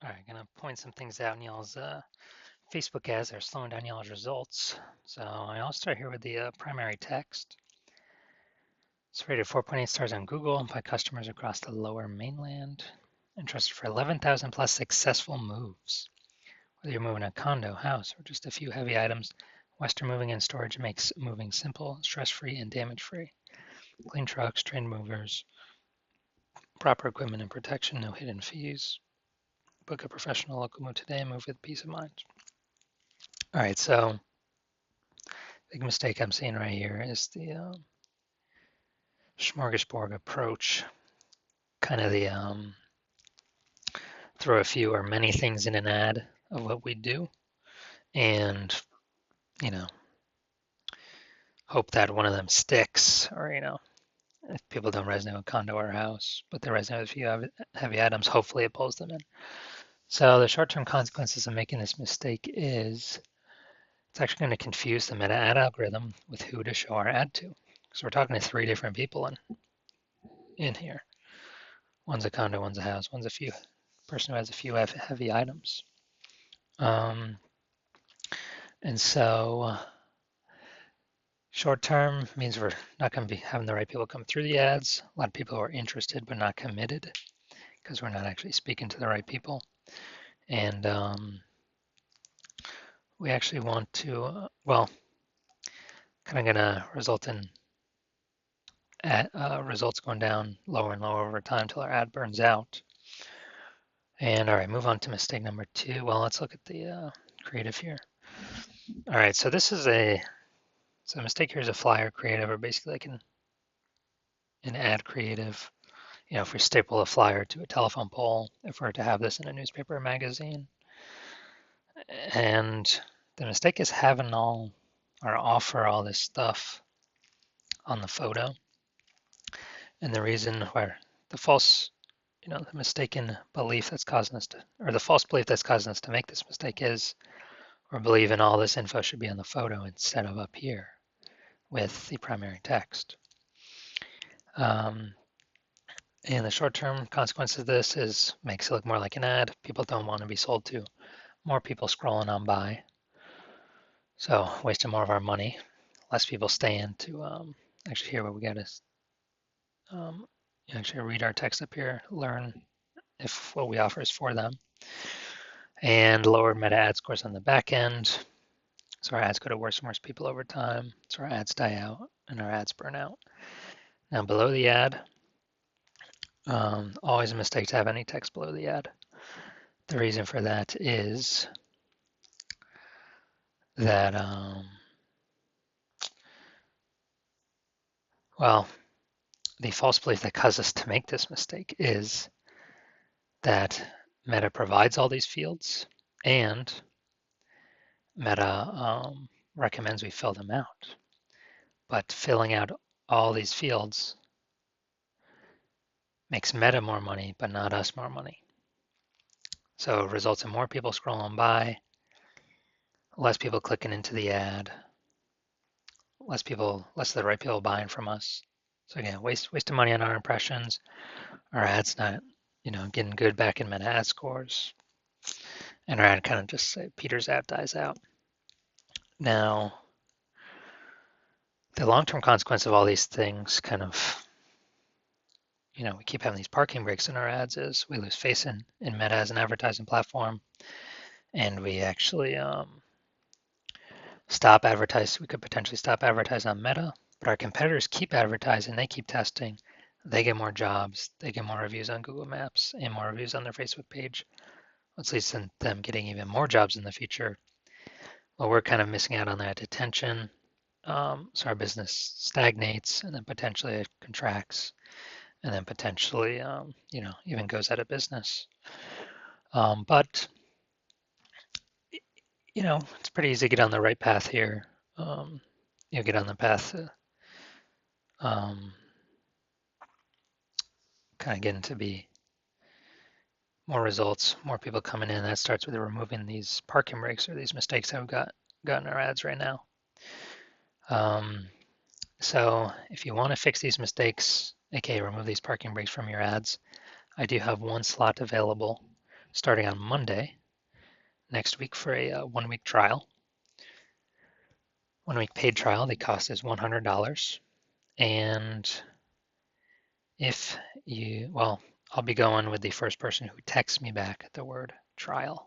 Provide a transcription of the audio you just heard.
All right, gonna point some things out in y'all's Facebook ads that are slowing down y'all's results. So I'll start here with the primary text. It's rated 4.8 stars on Google by customers across the lower mainland. Interested for 11,000 plus successful moves. Whether you're moving a condo, house, or just a few heavy items, Western Moving and Storage makes moving simple, stress-free, and damage-free. Clean trucks, trained movers, proper equipment and protection, no hidden fees. Book a professional local move today and move with peace of mind. All right, so big mistake I'm seeing right here is the smorgasbord approach, kind of the throw a few or many things in an ad of what we do, and you know, hope that one of them sticks, or if people don't resonate with condo or house, but they resonate with a few heavy items, hopefully it pulls them in. So the short-term consequences of making this mistake is it's actually going to confuse the meta ad algorithm with who to show our ad to. So we're talking to three different people in here. One's a condo, one's a house, one's a few person who has a few heavy items. Um, and so short term means we're not going to be having the right people come through the ads. A lot of people are interested but not committed because we're not actually speaking to the right people. And we actually want to, kind of going to result in results going down lower and lower over time until our ad burns out. And all right, move on to mistake number 2. Well, let's look at the creative here. All right, so this is so mistake here is a flyer creative, or basically like an ad creative. If we staple a flyer to a telephone pole, if we're to have this in a newspaper or magazine. And the mistake is having offer all this stuff on the photo. And the reason why the mistaken belief that's causing us to, or the false belief that's causing us to make this mistake is we're believing all this info should be on the photo instead of up here with the primary text. And the short-term consequence of this is makes it look more like an ad. People don't want to be sold to. More people scrolling on by. So wasting more of our money. Less people staying to actually hear what we got is actually read our text up here, learn if what we offer is for them. And lower meta ad scores on the back end. So our ads go to worse and worse people over time. So our ads die out and our ads burn out. Now below the ad, always a mistake to have any text below the ad. The reason for that is that, the false belief that caused us to make this mistake is that Meta provides all these fields and Meta recommends we fill them out. But filling out all these fields makes Meta more money, but not us more money. So it results in more people scrolling by, less people clicking into the ad, less of the right people buying from us. So again, wasting money on our impressions, our ads not, getting good back in Meta ad scores, and our ad kind of just Peter's ad dies out. Now, the long-term consequence of all these things kind of, we keep having these parking brakes in our ads is we lose faith in Meta as an advertising platform, and we actually stop advertising. We could potentially stop advertising on Meta, but our competitors keep advertising, they keep testing, they get more jobs, they get more reviews on Google Maps and more reviews on their Facebook page, which leads to them getting even more jobs in the future. Well, we're kind of missing out on that attention. So our business stagnates and then potentially it contracts and then potentially, even goes out of business. But, it's pretty easy to get on the right path here. Get on the path to kind of getting to be more results, more people coming in. That starts with removing these parking brakes or these mistakes that we've got in our ads right now. So if you want to fix these mistakes, aka remove these parking brakes from your ads, I do have one slot available. starting on Monday next week for a 1 week trial. 1 week paid trial. The cost is $100. And if you, well, I'll be going with the first person who texts me back the word trial.